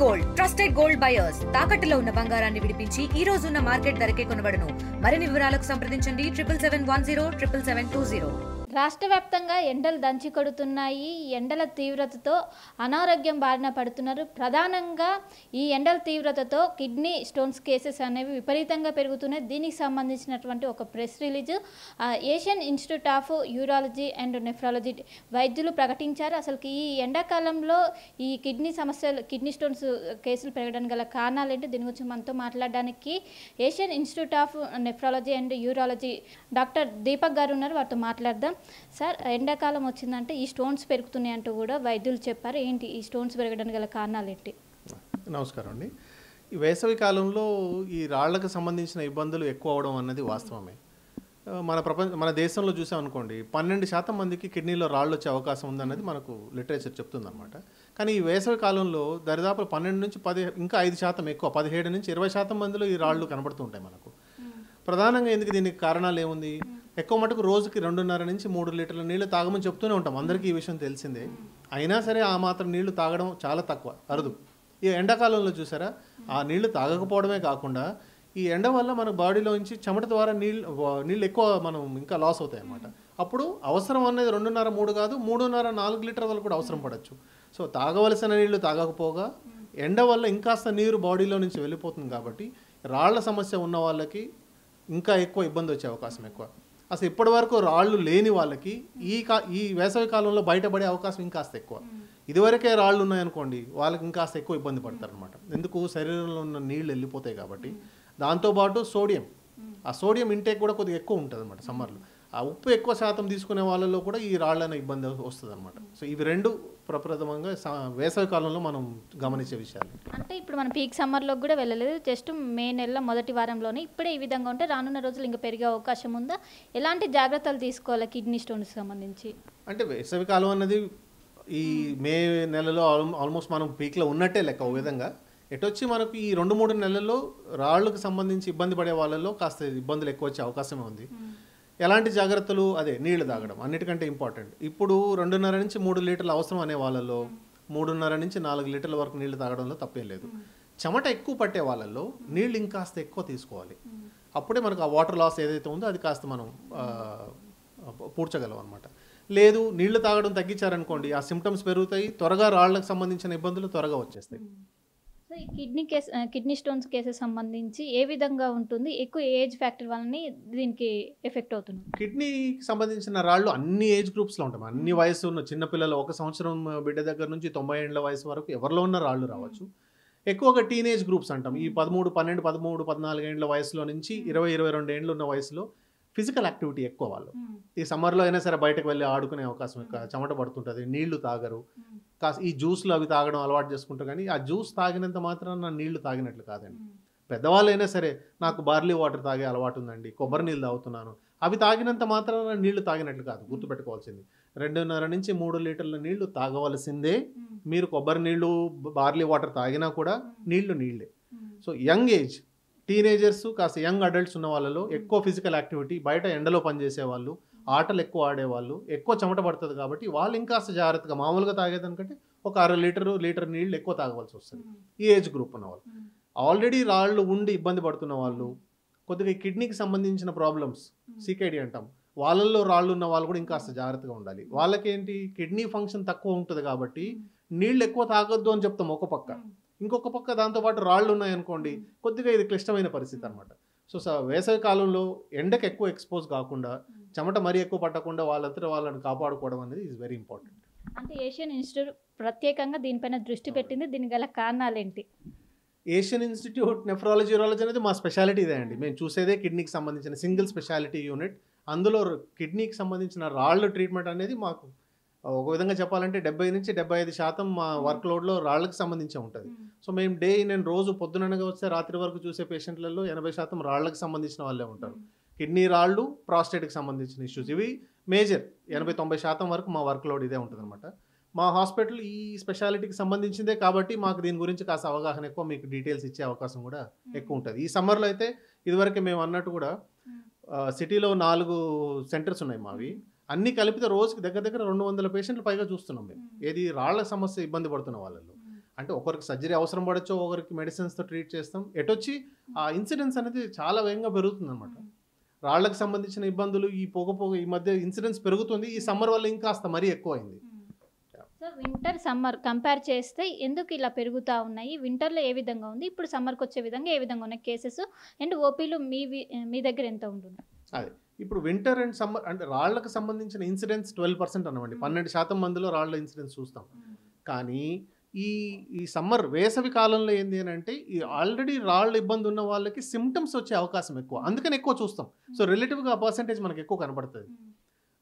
Gold trusted gold buyers తాకట్టులో ఉన్న బంగారాన్ని విడిపించి ఈ రోజు ఉన్న మార్కెట్ ధరకే కొనబడును. మరిన్ని వివరాలకు సంప్రదించండి 77107720. రాష్ట్ర వ్యాప్తంగా ఎండలు దంచి కొడుతున్నాయి. ఎండల తీవ్రతతో అనారోగ్యం బారిన పడుతున్నారు. ప్రధానంగా ఈ ఎండల తీవ్రతతో కిడ్నీ స్టోన్స్ కేసెస్ అనేవి విపరీతంగా పెరుగుతున్నాయి. దీనికి సంబంధించినటువంటి ఒక press release Asian institute of urology and nephrology వైద్యులు ప్రకటించారు. అసలు ఈ ఎండాకాలంలో ఈ కిడ్నీ స్టోన్స్ కేసులు పెరగడానికి గల కారణాలు ఏంటి, దీని గురించి మనతో మాట్లాడడానికి Asian institute of nephrology and urology doctor Deepak గారు ఉన్నారు. వారితో మాట్లాడదాం. సార్, ఎండాకాలం వచ్చిందంటే ఈ స్టోన్స్ పెరుగుతున్నాయి అంటూ కూడా వైద్యులు చెప్పారు. ఏంటి ఈ స్టోన్స్ పెరగడానికి గల కారణాలు ఏంటి? నమస్కారం అండి. ఈ వేసవి కాలంలో ఈ రాళ్లకు సంబంధించిన ఇబ్బందులు ఎక్కువ అవడం అన్నది వాస్తవమే. మన దేశంలో చూసామనుకోండి 12% మందికి కిడ్నీలో రాళ్ళు వచ్చే అవకాశం ఉందన్నది మనకు లిటరేచర్ చెప్తుందన్నమాట. కానీ ఈ వేసవి కాలంలో దరిదాపు 12 నుంచి 10 ఇంకా 5% ఎక్కువ 17 నుంచి 20% మందిలో ఈ రాళ్ళు కనబడుతూ ఉంటాయి మనకు. ప్రధానంగా ఎందుకు దీనికి కారణాలు ఏముంది? ఎక్కువ మటుకు రోజుకి 2.5 నుంచి 3 లీటర్ల నీళ్లు తాగమని చెప్తూనే ఉంటాం, అందరికీ ఈ విషయం తెలిసిందే. అయినా సరే ఆ మాత్రం నీళ్లు తాగడం చాలా తక్కువ, అరుదు. ఈ ఎండాకాలంలో చూసారా, ఆ నీళ్లు తాగకపోవడమే కాకుండా ఈ ఎండ వల్ల మన బాడీలోంచి చెమట ద్వారా నీళ్ళు ఎక్కువ మనం ఇంకా లాస్ అవుతాయి అన్నమాట. అప్పుడు అవసరం అనేది 2.5-3 కాదు, 3.5-4 లీటర్ వరకు కూడా అవసరం పడవచ్చు. సో తాగవలసిన నీళ్లు తాగకపోగా ఎండ వల్ల ఇంకాస్త నీరు బాడీలో నుంచి వెళ్ళిపోతుంది. కాబట్టి రాళ్ల సమస్య ఉన్న వాళ్ళకి ఇంకా ఎక్కువ ఇబ్బంది వచ్చే అవకాశం ఎక్కువ. అసలు ఇప్పటి వరకు రాళ్ళు లేని వాళ్ళకి ఈ వేసవి కాలంలో బయటపడే అవకాశం ఇంకాస్త ఎక్కువ. ఇదివరకే రాళ్ళు ఉన్నాయనుకోండి, వాళ్ళకి ఇంకాస్త ఎక్కువ ఇబ్బంది పడతారు అనమాట. ఎందుకు? శరీరంలో ఉన్న నీళ్ళు వెళ్ళిపోతాయి కాబట్టి. దాంతోపాటు సోడియం, ఆ సోడియం ఇంటేక్ కూడా కొద్దిగా ఎక్కువ ఉంటుంది అనమాట సమ్మర్లో. ఆ ఉప్పు ఎక్కువ శాతం తీసుకునే వాళ్ళలో కూడా ఈ రాళ్ళనే ఇబ్బంది వస్తుంది అనమాట. సో ఇవి రెండు ప్రప్రథమంగా వేసవి కాలంలో మనం గమనించే విషయాలు. అంటే ఇప్పుడు మనం పీక్ సమ్మర్లో కూడా వెళ్ళలేదు, జస్ట్ మే నెల మొదటి వారంలోనే ఇప్పుడే ఈ విధంగా ఉంటే రానున్న రోజులు ఇంకా పెరిగే అవకాశం ఉందా? ఎలాంటి జాగ్రత్తలు తీసుకోవాలి కిడ్నీ స్టోన్స్ సంబంధించి? అంటే వేసవి కాలం అన్నది ఈ మే నెలలో ఆల్మోస్ట్ మనం పీక్లో ఉన్నట్టే లెక్క. ఓ విధంగా ఎటొచ్చి మనకు ఈ 2-3 నెలల్లో రాళ్ళకు సంబంధించి ఇబ్బంది పడే వాళ్ళలో కాస్త ఇబ్బందులు ఎక్కువ వచ్చే అవకాశమే ఉంది. ఎలాంటి జాగ్రత్తలు? అదే నీళ్లు తాగడం అన్నిటికంటే ఇంపార్టెంట్. ఇప్పుడు 2.5 నుంచి 3 లీటర్లు అవసరం అనే వాళ్ళలో 3.5 నుంచి 4 లీటర్ల వరకు నీళ్లు తాగడంలో తప్పేం లేదు. చెమట ఎక్కువ పట్టే వాళ్ళల్లో నీళ్ళు ఇంకాస్త ఎక్కువ తీసుకోవాలి. అప్పుడే మనకు ఆ వాటర్ లాస్ ఏదైతే ఉందో అది కాస్త మనం పూడ్చగలం అనమాట. లేదు, నీళ్లు తాగడం తగ్గించారనుకోండి, ఆ సిమ్టమ్స్ పెరుగుతాయి, త్వరగా రాళ్లకు సంబంధించిన ఇబ్బందులు త్వరగా వచ్చేస్తాయి. సో ఈ కిడ్నీ స్టోన్స్ కేసెస్ సంబంధించి ఏ విధంగా ఉంటుంది? ఎక్కువ ఏజ్ ఫ్యాక్టర్ వల్ల దీనికి ఎఫెక్ట్ అవుతుంది. కిడ్నీకి సంబంధించిన రాళ్ళు అన్ని ఏజ్ గ్రూప్స్లో ఉంటాయి. అన్ని వయసు ఉన్న చిన్నపిల్లలు, 1 సంవత్సరం బిడ్డ దగ్గర నుంచి 90 ఏళ్ల వయసు వరకు ఎవరిలో ఉన్న రాళ్ళు రావచ్చు. ఎక్కువగా టీనేజ్ గ్రూప్స్ అంటాం. ఈ 13, 12, 13, 14 ఏళ్ల వయసులో నుంచి 20, 22 ఏళ్ళు ఉన్న వయసులో ఫిజికల్ యాక్టివిటీ ఎక్కువ వాళ్ళు. ఈ సమ్మర్లో అయినా సరే బయటకు వెళ్ళి ఆడుకునే అవకాశం ఎక్కువ, చెమట పడుతుంటుంది, నీళ్లు తాగరు. ఈ జ్యూస్లు అవి తాగడం అలవాటు చేసుకుంటారు. కానీ ఆ జ్యూస్ తాగినంత మాత్రాన నీళ్లు తాగినట్లు కాదండి. పెద్దవాళ్ళైనా సరే, నాకు బార్లీ వాటర్ తాగే అలవాటు ఉందండి, కొబ్బరి నీళ్ళు తాగుతున్నాను, అవి తాగినంత మాత్రాన నీళ్లు తాగినట్లు కాదు. గుర్తుపెట్టుకోవాల్సింది 2.5 నుంచి 3 లీటర్ల నీళ్లు తాగవలసిందే. మీరు కొబ్బరి నీళ్లు, బార్లీ వాటర్ తాగినా కూడా నీళ్లే. సో యంగ్ ఏజ్ టీనేజర్స్, కాస్త యంగ్ అడల్ట్స్ ఉన్న వాళ్ళలో ఎక్కువ ఫిజికల్ యాక్టివిటీ, బయట ఎండలో పనిచేసే వాళ్ళు, ఆటలు ఎక్కువ ఆడేవాళ్ళు, ఎక్కువ చెమట పడుతుంది. కాబట్టి వాళ్ళు ఇంకాస్త జాగ్రత్తగా, మామూలుగా తాగేదానికంటే ఒక 1/2 లీటర్ నీళ్ళు ఎక్కువ తాగవలసి వస్తుంది ఈ ఏజ్ గ్రూప్ ఉన్న వాళ్ళు. ఆల్రెడీ రాళ్ళు ఉండి ఇబ్బంది పడుతున్న వాళ్ళు, కొద్దిగా కిడ్నీకి సంబంధించిన ప్రాబ్లమ్స్, సికేడి అంటాం, వాళ్ళల్లో రాళ్ళు ఉన్న వాళ్ళు కూడా ఇంకాస్త జాగ్రత్తగా ఉండాలి. వాళ్ళకేంటి, కిడ్నీ ఫంక్షన్ తక్కువ ఉంటుంది కాబట్టి నీళ్ళు ఎక్కువ తాగొద్దు అని చెప్తాం ఒక పక్క. ఇంకొక పక్క దాంతోపాటు రాళ్ళు ఉన్నాయనుకోండి, కొద్దిగా ఇది క్లిష్టమైన పరిస్థితి అనమాట. సో వేసవి కాలంలో ఎండకు ఎక్కువ ఎక్స్పోజ్ కాకుండా, చెమట మరీ ఎక్కువ పట్టకుండా వాళ్ళంతా వాళ్ళని కాపాడుకోవడం అనేది ఈజ్ వెరీ ఇంపార్టెంట్. అంటే ఏషియన్ ఇన్స్టిట్యూట్ ప్రత్యేకంగా దీనిపైన దృష్టి పెట్టింది. దీనికి గల కారణాలు ఏంటి? ఏషియన్ ఇన్స్టిట్యూట్ నెఫ్రాలజీ యూరాలజీ అనేది మా స్పెషాలిటీ ఇదే అండి. మేము చూసేదే కిడ్నీకి సంబంధించిన సింగిల్ స్పెషాలిటీ యూనిట్. అందులో కిడ్నీకి సంబంధించిన రాళ్ళు ట్రీట్మెంట్ అనేది మాకు ఒక విధంగా చెప్పాలంటే 70 నుంచి 75% మా వర్క్ లోడ్లో రాళ్ళకి సంబంధించి ఉంటుంది. సో మేము నేను రోజు పొద్దుననగా వస్తే రాత్రి వరకు చూసే పేషెంట్లలో 80% రాళ్ళకి సంబంధించిన వాళ్ళే ఉంటారు. కిడ్నీ రాళ్ళు, ప్రాస్టేట్కి సంబంధించిన ఇష్యూస్, ఇవి మేజర్ 80-90% వరకు మా వర్క్ లోడ్ ఇదే ఉంటుంది అనమాట. మా హాస్పిటల్ ఈ స్పెషాలిటీకి సంబంధించిందే కాబట్టి మాకు దీని గురించి కాస్త అవగాహన ఎక్కువ, మీకు డీటెయిల్స్ ఇచ్చే అవకాశం కూడా ఎక్కువ ఉంటుంది. ఈ సమ్మర్లో అయితే ఇదివరకే మేము అన్నట్టు కూడా సిటీలో 4 సెంటర్స్ ఉన్నాయి మావి. అన్నీ కలిపితే రోజుకి దగ్గర 200 పేషెంట్లు పైగా చూస్తున్నాం మేము. ఏది రాళ్ల సమస్య ఇబ్బంది పడుతున్న వాళ్ళలో. అంటే ఒకరికి సర్జరీ అవసరం పడచ్చు, ఒకరికి మెడిసిన్స్తో ట్రీట్ చేస్తాం. ఎటొచ్చి ఆ ఇన్సిడెన్స్ అనేది చాలా వేగంగా పెరుగుతుంది అనమాట. రాళ్లకు సంబంధించిన ఇబ్బందులు ఈ పొగ ఈ మధ్య ఇన్సిడెన్స్ పెరుగుతుంది. ఈ సమ్మర్ వల్ల ఇంకాస్త మరీ ఎక్కువ అయింది. సో వింటర్ సమ్మర్ కంపేర్ చేస్తే ఎందుకు ఇలా పెరుగుతూ ఉన్నాయి? వింటర్లో ఏ విధంగా ఉంది, ఇప్పుడు సమ్మర్కి వచ్చే విధంగా ఏ విధంగా ఉన్నాయి కేసెస్, అండ్ ఓపీలు మీ దగ్గర ఎంత ఉంటుంది? అదే ఇప్పుడు వింటర్ అండ్ సమ్మర్ అంటే రాళ్లకు సంబంధించిన ఇన్సిడెన్స్ 12% అన్నమాట. 12% మందిలో రాళ్ల ఇన్సిడెన్స్ చూస్తాం. కానీ ఈ సమ్మర్ వేసవి కాలంలో ఏంది అని అంటే ఈ ఆల్రెడీ రాళ్ళ ఇబ్బంది ఉన్న వాళ్ళకి సిమ్టమ్స్ వచ్చే అవకాశం ఎక్కువ, అందుకని ఎక్కువ చూస్తాం. సో రిలేటివ్గా ఆ పర్సెంటేజ్ మనకి ఎక్కువ కనపడుతుంది.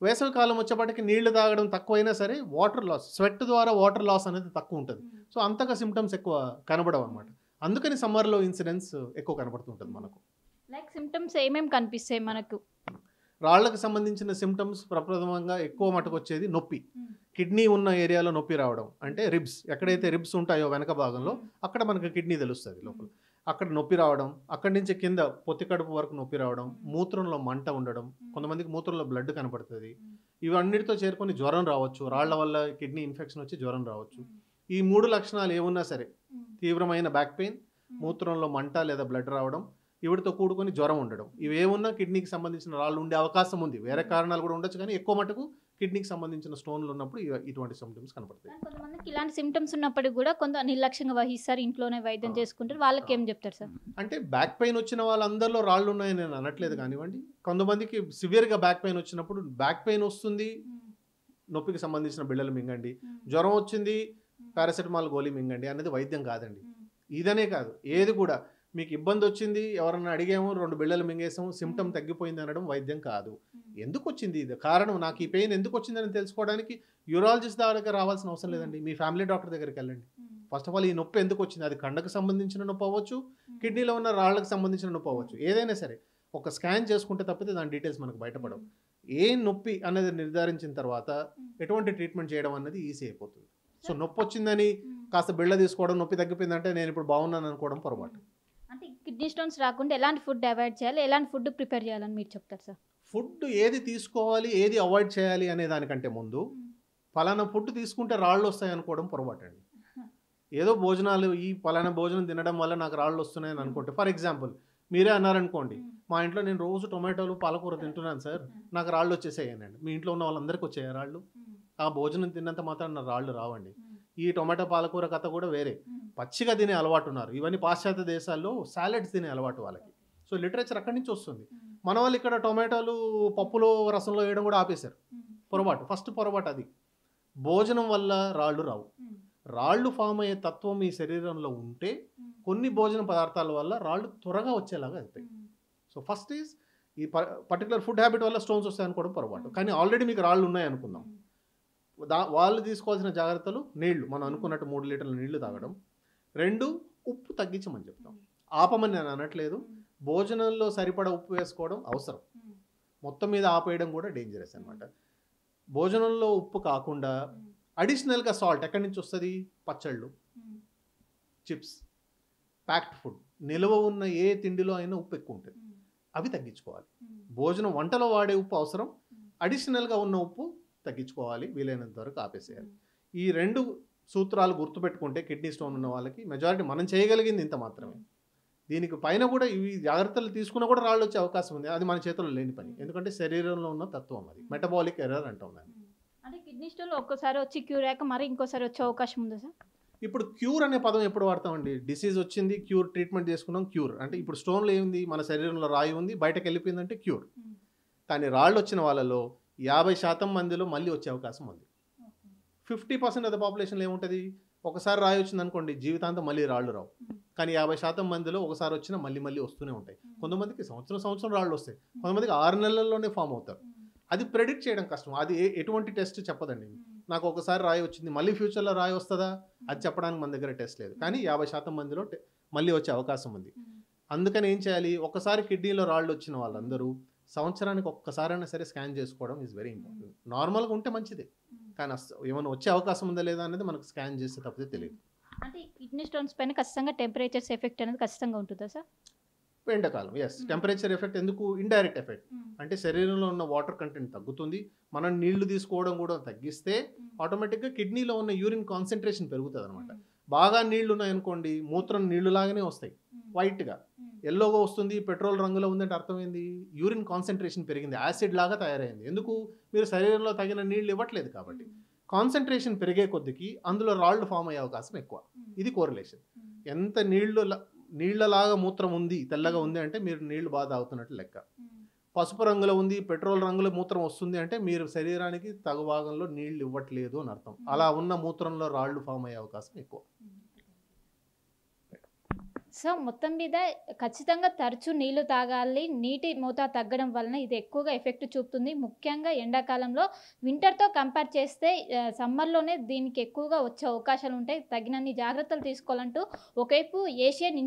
వేసవి కాలం వచ్చేప్పటికి నీళ్లు తాగడం తక్కువైనా సరే వాటర్ లాస్, స్వెట్ ద్వారా వాటర్ లాస్ అనేది తక్కువ ఉంటుంది. సో అంతగా సిమ్టమ్స్ ఎక్కువ కనబడవు అనమాట. అందుకని సమ్మర్లో ఇన్సిడెన్స్ ఎక్కువ కనబడుతుంటుంది మనకు. లైక్ సిమ్టమ్స్ ఏమేమి కనిపిస్తాయి మనకు? రాళ్లకు సంబంధించిన సిమ్టమ్స్ ప్రప్రథమంగా ఎక్కువ మటుకు వచ్చేది నొప్పి. కిడ్నీ ఉన్న ఏరియాలో నొప్పి రావడం, అంటే రిబ్స్, ఎక్కడైతే రిబ్స్ ఉంటాయో వెనక భాగంలో అక్కడ మనకు కిడ్నీ తెలుస్తుంది లోపల, అక్కడ నొప్పి రావడం, అక్కడి నుంచి కింద పొత్తి కడుపు వరకు నొప్పి రావడం, మూత్రంలో మంట ఉండడం, కొంతమందికి మూత్రంలో బ్లడ్ కనపడుతుంది. ఇవన్నిటితో చేరుకొని జ్వరం రావచ్చు, రాళ్ల వల్ల కిడ్నీ ఇన్ఫెక్షన్ వచ్చి జ్వరం రావచ్చు. ఈ 3 లక్షణాలు ఏమున్నా సరే, తీవ్రమైన బ్యాక్ పెయిన్, మూత్రంలో మంట లేదా బ్లడ్ రావడం, వీటితో కూడుకొని జ్వరం ఉండడం, ఇవేమున్నా కిడ్నీకి సంబంధించిన రాళ్ళు ఉండే అవకాశం ఉంది. వేరే కారణాలు కూడా ఉండొచ్చు, కానీ ఎక్కువ మటుకు కిడ్నీకి సంబంధించిన స్టోన్లు ఉన్నప్పుడు ఇటువంటి సిమ్టమ్స్ కనపడతాయి. కొంతమందికి ఇలాంటి సిమ్టమ్స్ ఉన్నప్పటికీ కూడా కొంత నిర్లక్ష్యంగా వహిస్తారు, ఇంట్లోనే వైద్యం చేసుకుంటారు. వాళ్ళకి ఏం చెప్తారు సార్? అంటే బ్యాక్ పెయిన్ వచ్చిన వాళ్ళందరిలో రాళ్ళు ఉన్నాయని నేను అనట్లేదు కానివ్వండి. కొంతమందికి సివియర్గా బ్యాక్ పెయిన్ వచ్చినప్పుడు బ్యాక్ పెయిన్ వస్తుంది, నొప్పికి సంబంధించిన బిళ్ళలు మింగండి, జ్వరం వచ్చింది పారాసెటమాల్ గోళీ మింగండి అనేది వైద్యం కాదండి. ఇదనే కాదు, ఏది కూడా మీకు ఇబ్బంది వచ్చింది, ఎవరన్నా అడిగాము 2 బిళ్ళలు మింగేసాము, సిమ్టమ్ తగ్గిపోయింది అనడం వైద్యం కాదు. ఎందుకు వచ్చింది, ఇది కారణం, నాకు ఈ పెయిన్ ఎందుకు వచ్చిందని తెలుసుకోవడానికి యూరాలజిస్ట్ దగ్గర రావాల్సిన అవసరం లేదండి. మీ ఫ్యామిలీ డాక్టర్ దగ్గరికి వెళ్ళండి. ఫస్ట్ ఆఫ్ ఆల్ ఈ నొప్పి ఎందుకు వచ్చింది, అది కండకు సంబంధించిన నొప్పి అవ్వచ్చు, కిడ్నీలో ఉన్న రాళ్ళకు సంబంధించిన నొప్పి అవ్వచ్చు, ఏదైనా సరే ఒక స్కాన్ చేసుకుంటే తప్పితే దాని డీటెయిల్స్ మనకు బయటపడవు. ఏ నొప్పి అనేది నిర్ధారించిన తర్వాత ఎటువంటి ట్రీట్మెంట్ చేయడం అనేది ఈజీ అయిపోతుంది. సో నొప్పి వచ్చిందని కాస్త బిళ్ళ తీసుకోవడం, నొప్పి తగ్గిపోయిందంటే నేను ఇప్పుడు బాగున్నాను అనుకోవడం పొరపాటు. అంటే కిడ్నీ స్టోన్స్ రాకుండా ఎలాంటి ఫుడ్ అవాయిడ్ చేయాలి, ఎలాంటి ఫుడ్ ప్రిపేర్ చేయాలని మీరు చెప్తారు సార్? ఫుడ్ ఏది తీసుకోవాలి, ఏది అవాయిడ్ చేయాలి అనే దానికంటే ముందు పలానా ఫుడ్ తీసుకుంటే రాళ్ళు వస్తాయి అనుకోవడం పొరపాటు అండి. ఏదో భోజనాలు, ఈ పలానా భోజనం తినడం వల్ల నాకు రాళ్ళు వస్తున్నాయని అనుకుంటే, ఫర్ ఎగ్జాంపుల్ మీరే అన్నారనుకోండి, మా ఇంట్లో నేను రోజు టొమాటోలు పాలకూర తింటున్నాను సార్, నాకు రాళ్ళు వచ్చేసాయనండి. మీ ఇంట్లో ఉన్న వాళ్ళందరికీ వచ్చాయి రాళ్ళు? ఆ భోజనం తిన్నంత మాత్రం నా రాళ్ళు రావండి. ఈ టొమాటో పాలకూర కథ కూడా వేరే, పచ్చిగా తినే అలవాటు ఉన్నారు. ఇవన్నీ పాశ్చాత్య దేశాల్లో సాలెడ్స్ తినే అలవాటు వాళ్ళకి. సో లిటరేచర్ అక్కడి నుంచి వస్తుంది. మన వాళ్ళు ఇక్కడ టొమాటోలు పప్పులో రసంలో వేయడం కూడా ఆపేశారు. పొరపాటు, ఫస్ట్ పొరపాటు అది. భోజనం వల్ల రాళ్ళు రావు. రాళ్ళు ఫామ్ అయ్యే తత్వం మీ శరీరంలో ఉంటే కొన్ని భోజన పదార్థాల వల్ల రాళ్ళు త్వరగా వచ్చేలాగా అవుతాయి. సో ఫస్ట్ ఈజ్ ఈ పర్టికులర్ ఫుడ్ హ్యాబిట్ వల్ల స్టోన్స్ వస్తాయి అనుకోవడం పొరపాటు. కానీ ఆల్రెడీ మీకు రాళ్ళు ఉన్నాయి అనుకుందాం, వాళ్ళు తీసుకోవాల్సిన జాగ్రత్తలు నీళ్లు, మనం అనుకున్నట్టు 3 లీటర్ల నీళ్లు తాగడం. 2, ఉప్పు తగ్గించమని చెప్తాం. ఆపమని నేను అనట్లేదు, భోజనంలో సరిపడా ఉప్పు వేసుకోవడం అవసరం. మొత్తం మీద ఆపేయడం కూడా డేంజరస్ అనమాట. భోజనంలో ఉప్పు కాకుండా అడిషనల్గా సాల్ట్ ఎక్కడి నుంచి వస్తుంది? పచ్చళ్ళు, చిప్స్, ప్యాక్డ్ ఫుడ్, నిల్వ ఉన్న ఏ తిండిలో అయినా ఉప్పు ఎక్కువ ఉంటుంది, అవి తగ్గించుకోవాలి. భోజనం వంటలో వాడే ఉప్పు అవసరం, అడిషనల్గా ఉన్న ఉప్పు తగ్గించుకోవాలి, వీలైనంత వరకు ఆపేసేయాలి. ఈ 2 సూత్రాలు గుర్తుపెట్టుకుంటే కిడ్నీ స్టోన్ ఉన్న వాళ్ళకి మెజారిటీ మనం చేయగలిగింది ఇంత మాత్రమే. దీనికి పైన కూడా ఇవి జాగ్రత్తలు తీసుకున్నా కూడా రాళ్ళు వచ్చే అవకాశం ఉంది. అది మన చేతుల్లో లేని పని, ఎందుకంటే శరీరంలో ఉన్న తత్వం అది, మెటబాలిక్ ఎర్రర్ అంటాం దాన్ని. అంటే కిడ్నీ స్టోన్ ఒక్కసారి వచ్చి క్యూర్ అయ్యాక మరి ఇంకోసారి వచ్చే అవకాశం ఉందా సార్? ఇప్పుడు క్యూర్ అనే పదం ఎప్పుడు వాడతామండి? డిసీజ్ వచ్చింది, క్యూర్, ట్రీట్మెంట్ చేసుకున్నాం, క్యూర్. అంటే ఇప్పుడు స్టోన్లో ఏముంది, మన శరీరంలో రాయి ఉంది, బయటకు వెళ్ళిపోయిందంటే క్యూర్. కానీ రాళ్ళు వచ్చిన వాళ్ళలో 50% మందిలో మళ్ళీ వచ్చే అవకాశం ఉంది. 50% ఆఫ్ ద పాపులేషన్లో ఏముంటుంది, ఒకసారి రాయి వచ్చింది అనుకోండి జీవితాంతం మళ్ళీ రాళ్ళు రావు. కానీ 50% మందిలో ఒకసారి వచ్చినా మళ్ళీ మళ్ళీ వస్తూనే ఉంటాయి. కొంతమందికి సంవత్సరం రాళ్ళు వస్తాయి, కొంతమందికి 6 నెలల్లోనే ఫామ్ అవుతారు. అది ప్రెడిక్ట్ చేయడం కష్టం. అది ఎటువంటి టెస్ట్ చెప్పదండి. నాకు ఒకసారి రాయి వచ్చింది, మళ్ళీ ఫ్యూచర్లో రాయి వస్తుందా అది చెప్పడానికి మన దగ్గర టెస్ట్ లేదు. కానీ 50% మందిలో మళ్ళీ వచ్చే అవకాశం ఉంది. అందుకని ఏం చేయాలి, ఒకసారి కిడ్నీలో రాళ్ళు వచ్చిన వాళ్ళందరూ సంవత్సరానికి ఒక్కసారైనా సరే స్కాన్ చేసుకోవడం ఈజ్ వెరీ ఇంపార్టెంట్. నార్మల్గా ఉంటే మంచిదే, కానీ ఏమైనా వచ్చే అవకాశం ఉందా లేదా అనేది మనకు స్కాన్ చేస్తే తప్పితే తెలియదు. అంటే కిడ్నీ స్టోన్స్ పైన ఖచ్చితంగా టెంపరేచర్స్ ఎఫెక్ట్ అనేది ఖచ్చితంగా ఉంటుందా సార్? ఎండాకాలం ఎస్, టెంపరేచర్ ఎఫెక్ట్ ఎందుకు, ఇండైరెక్ట్ ఎఫెక్ట్. అంటే శరీరంలో ఉన్న వాటర్ కంటెంట్ తగ్గుతుంది, మనం నీళ్లు తీసుకోవడం కూడా తగ్గిస్తే ఆటోమేటిక్గా కిడ్నీలో ఉన్న యూరిన్ కాన్సన్ట్రేషన్ పెరుగుతుంది అనమాట. బాగా నీళ్లు ఉన్నాయనుకోండి మూత్రం నీళ్లు లాగానే వస్తాయి, వైట్గా ఎల్లోగా వస్తుంది, పెట్రోల్ రంగులో ఉందంటే అర్థమైంది యూరిన్ కాన్సన్ట్రేషన్ పెరిగింది, యాసిడ్ లాగా తయారైంది. ఎందుకు? మీరు శరీరంలో తగిన నీళ్లు ఇవ్వట్లేదు కాబట్టి. కాన్సన్ట్రేషన్ పెరిగే కొద్దికి అందులో రాళ్ళు ఫామ్ అయ్యే అవకాశం ఎక్కువ. ఇది కోరిలేషన్. ఎంత నీళ్లలాగా మూత్రం ఉంది, తెల్లగా ఉంది అంటే మీరు నీళ్లు బాగా తాగుతున్నట్టు లెక్క. పసుపు రంగులో ఉంది, పెట్రోల్ రంగులో మూత్రం వస్తుంది అంటే మీరు శరీరానికి తగు భాగంలో నీళ్లు ఇవ్వట్లేదు అని అర్థం. అలా ఉన్న మూత్రంలో రాళ్ళు ఫామ్ అయ్యే అవకాశం ఎక్కువ. సో మొత్తం మీద ఖచ్చితంగా తరచూ నీళ్లు తాగాలి. నీటి మోతాదు తగ్గడం వలన ఇది ఎక్కువగా ఎఫెక్ట్ చూపుతుంది. ముఖ్యంగా ఎండాకాలంలో వింటర్తో కంపేర్ చేస్తే సమ్మర్లోనే దీనికి ఎక్కువగా వచ్చే అవకాశాలు ఉంటాయి. తగినన్ని జాగ్రత్తలు తీసుకోవాలంటూ ఒకవైపు Asian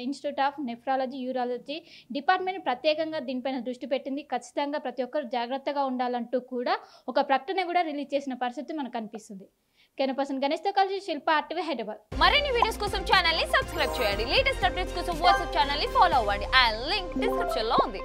institute of nephrology urology department ప్రత్యేకంగా దీనిపైన దృష్టి పెట్టింది. ఖచ్చితంగా ప్రతి ఒక్కరు జాగ్రత్తగా ఉండాలంటూ కూడా ఒక ప్రకటన కూడా రిలీజ్ చేసిన పరిస్థితి మనకు కనిపిస్తుంది. కెనపర్సన్ గణేష్తో కలిసి శిల్ప ఆర్టీవీ హైదరాబాద్. మరిన్ని వీడియోస్ కోసం ఛానల్ ని సబ్స్క్రైబ్ చేయండి. లేటెస్ట్ అప్డేట్స్ కోసం వాట్సాప్ ఛానల్ ని ఫాలో అవ్వండి. ఆ లింక్ డిస్క్రిప్షన్ లో ఉంది.